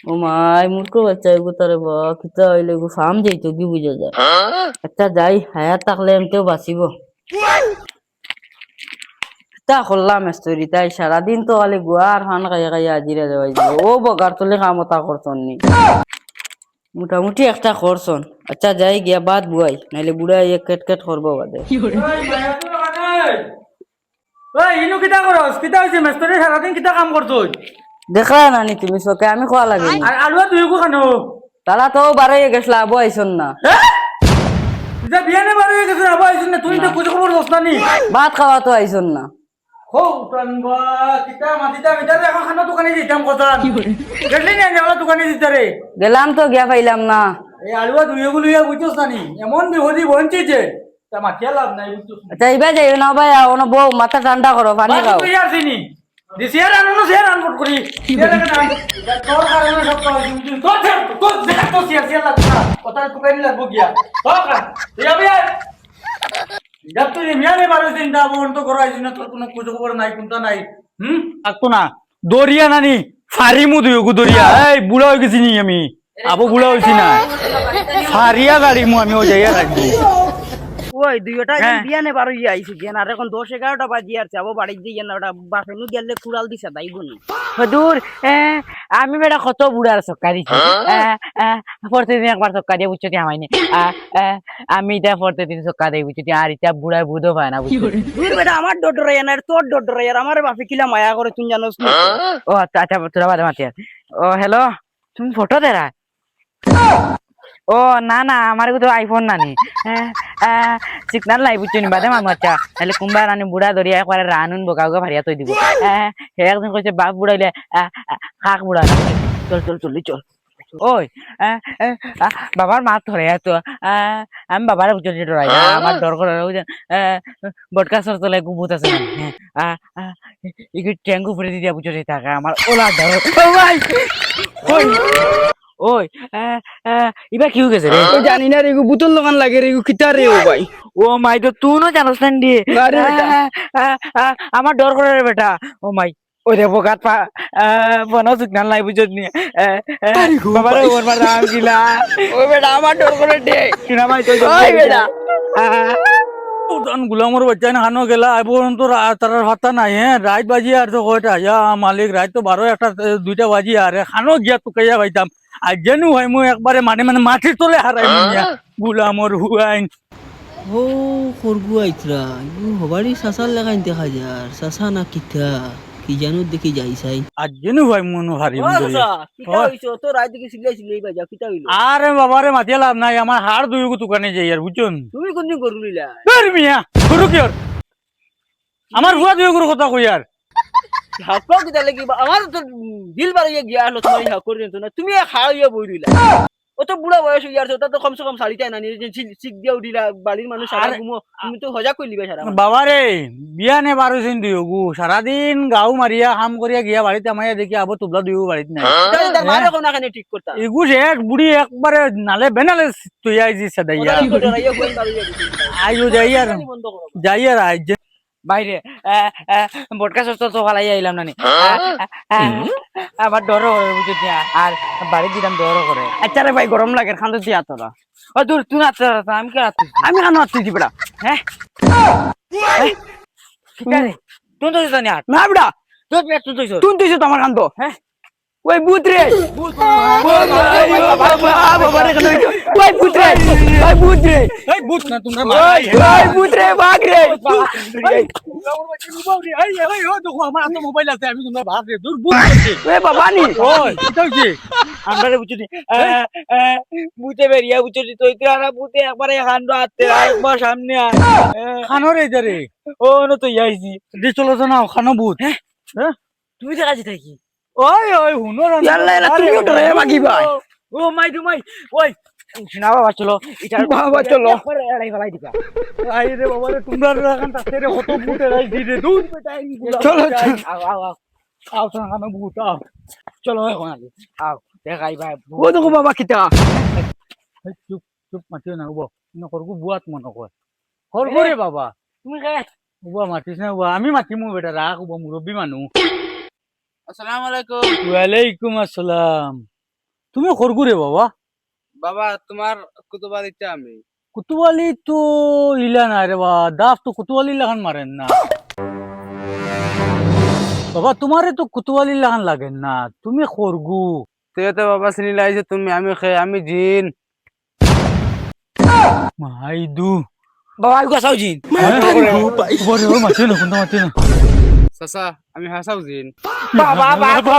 ও মাই মূর্খ বাচ্চা এগো তারে বা কিতা হইলে এগো ফার্ম যাইতো কি বুঝা যায়। আচ্ছা যাই হায়াত থাকলে এমতেও বাঁচিব। তা করলাম স্টোরি তাই সারাদিন তো খালি গুয়ার ফান খাইয়া খাইয়া আজিরা যাওয়াই দিল ও বগার তুলে কামতা করছন নি মোটামুটি একটা করছন। আচ্ছা যাই গিয়া বাদ বুয়াই নাইলে বুড়াই এক কেট কেট করবো বাদে। ইনু কিতা করস কিতা হইছে মেস্তরি সারাদিন কিতা কাম করছই দেখা নানি তুমি চকে আমি খোয়া লাগেনি আর আলুয়া তুই কো খানো তারা তো বারোই গেছলা আবো আইসন না। তুই বিয়ানে বাড়ি গেছিস আবার আইছিস না তুই তো কুছ খবর দোস না নি ভাত খাওয়া তো আইসন না। হো টানবা কিতা মাটিটা মিটারে এখন খানা দোকানে দিতাম কথা গেলি না নেওয়া দোকানে দিতে রে গেলাম তো গিয়া পাইলাম না। এই আলুয়া দুই গুলো ইয়া বুঝছস না নি এমন বিহদি বঞ্চিছে তা মাটিয়া লাভ নাই বুঝছস আচ্ছা এইবার যাই না ভাই ono বউ মাথা ঠান্ডা করো পানি খাও। তুই আর চিনি দিছিয়ার আননো সিয়ার আনপট করি তোর কারণে সব কথা তুই তোর দেখা তো সিয়ার সিয়ার লাগছে না কথা টুকাই লাগবো গিয়া তোর তুই আবি জব তুই মিয়ানে বারো দিন দা বোন তো করো আইছিস না তোর কোনো খোঁজ খবর নাই কোনটা নাই আকতো না দরিয়া নানি ফারি মু দুই দরিয়া এই বুড়া হয়ে গেছি নি আমি আবো বুড়া হইছি না ফারিয়া গাড়ি মু আমি ও যাইয়া রাখবো ওই দুইটা বিয়ানে বারো ইয়ে আইছে গেন আর এখন 10-11টা বাজি আর যাবো বাড়ি দিয়ে না ওটা বাপেনু গেলে কুড়াল দিছে দাইব নি দূর আমি বেটা কত বুড়ার সক্কা দিছি প্রতিদিন একবার সক্কা দিয়ে বুঝছো আমাইনি আমি এটা প্রতিদিন সক্কা দেই বুঝছো আর এটা বুড়ায় বুধো পায় না বুঝছো দূর বেটা আমার ডর রে না তোর ডর রে আর আমার বাপে কিলা মায়া করে তুই জানোস না। ও আচ্ছা আচ্ছা তোরা বাদে মাতি ও হ্যালো তুমি ফটো দেরা ও না না আমার তো আইফোন নানি সিগনাল নাই বুঝছো নি বাদে মানুষ আচ্ছা তাহলে কোনবা রানি বুড়া ধরিয়া একবারে রানুন বোকা ভারিয়া তৈ দিব একজন কইছে বাপ বুড়াইলে কাক বুড়া না চল চল চল চল ওই বাবার মাত ধরে তো আমি বাবার বুঝতে ডরাই না আমার ডর করে বুঝছেন বটকাসর তলে গুবুত আছে ট্যাঙ্গু ফুটে দিয়া বুঝতে থাকা আমার ওলা ডর ওই ওই ইবা কি হয়ে গেছে রে জানি না রে বোতল দোকান লাগে রে কিতা রে ও ভাই ও মাই তো তুই না জানোস না দিয়ে আমার ডর করে রে বেটা ও মাই ওই রে বগাত পা বনো সিগনাল নাই বুঝত নি বাবারে ওর মার দাম গিলা ও বেটা আমার ডর করে দে কিনা মাই তো ওই বেটা উদান গুলামর বাচ্চা না হানো গেলা আইব তো তার ভাতা নাই হ্যাঁ রাত বাজি আর তো কয়টা ইয়া মালিক রাত তো 12-1-2টা বাজি আর খানো গিয়া তো কাইয়া পাইতাম আর যেনু হয় মু একবারে মানে মাটির তলে হারাই মুনিয়া গুলামর হুয়াইন ও খরগু আইতরা ইউ হবারি সাসার লাগাইন দেখা যার সাসা না কিতা কি জানো দেখি যাই সাই আর যেনু হয় মনু হারি কিটা হইছো তো রাত দিকে সিলাই বাজা কিটা হইলো আরে বাবারে মাতিয়া লাভ নাই আমার হাড় দুই দোকানে যাই আর বুঝুন তুমি কোনদিন করুলিলা মিয়া গুরু কি আর আমার হুয়া দুই গুরু কথা কই আর হাকো কিটা লাগি আমার তো দিল বাড়িয়ে গিয়া হলো তুমি হাকর নিতো না তুমি খাওয়া বইরিলা ও তো বুড়া বয়স হয়ে যাচ্ছে ওটা তো কমসে কম শাড়িটাই না নিয়ে শিখ দিয়া উঠিলা বাড়ির মানুষ সারা ঘুমো তুমি তো হজা কই লিবা সারা বাবারে বিয়া নে বারোদিন দুই গু সারাদিন গাও মারিয়া কাম করিয়া গিয়া বাড়িতে আমায় দেখি আবো তুবলা দুই বাড়িতে নাই তার মারে কোনা খানে ঠিক করতা এগু শেষ বুড়ি একবারে নালে বেনালে তুই আইছি সাদাইয়া আইও যাই আর আইজ বাইরে বটকা সস্তা তো ফালাই আইলাম নানি আমার ডরও করে বুঝছি আর বাড়ি দিলাম ডরও করে আচ্ছা রে ভাই গরম লাগে খান তো দিয়া তোরা ও দূর তুই না আমি কে আমি খানো আসতেছি বেটা হ্যাঁ ঠিক আছে তুই তো জানি আর না বেটা তুই তুই তুই তুই তুইছো তো আমার কান্দ হ্যাঁ ওই ভূত রে বাবা রে ওই ভূত রে ওই ভূত রে এই বুঝ না তোমরা ওই ভূত রে ভাগ রে আমার তো মোবাইল আছে আমি তোমরা ভাব রে দূর বুঝ ওই বাবা নি ওই এটা হইছে আমরা বুঝছি বুঝতে বেরিয়া বুঝছি তো ইতরা বুঝতে একবারে কান্ড আতে একবার সামনে খানো রে যারে ও না তো আইছি দি চলো না খানো বুঝ হ্যাঁ তুমি তো কাছে থাকি ওই ওই হুনো ইয়াল্লা তুমি ওটা রে বাকি ভাই ও মাই দু মাই ওই না বাবা চলো এটা বাবা চলো এড়াই ফেলাই দিবা আই রে বাবা রে তোমরা রাখান তাতে রে কত বুটে রাই দি রে দূর বেটা চলো আও আও আও আও তো খানো বুট আও চলো এখন আলি আও দেখাই ভাই ও দেখো বাবা কিতা চুপ চুপ মাতিও না উবো ন করগু বুয়াত মন কয় করগু রে বাবা তুমি কে উবা মাতিস না উবা আমি মাতিমু বেটা রাখ উবা মুরব্বি মানু আসসালামু আলাইকুম ওয়ালাইকুম আসসালাম তুমি খরগু রে বাবা বাবা তোমার কুতুবা দিতে আমি কুতুয়ালি তো ইলা না রে বাবা দাস তো কুতুয়ালি লাগান মারেন না বাবা তোমারে তো কুতুয়ালি লাগান লাগেন না তুমি খরগু তুই তো বাবা চিনি লাইছে তুমি আমি জিন মাইদু বাবা আমি কাছাও জিন বড় ও মাছে না কোনটা মাছে না চাচা আমি হাসাও জিন বাবা বাবা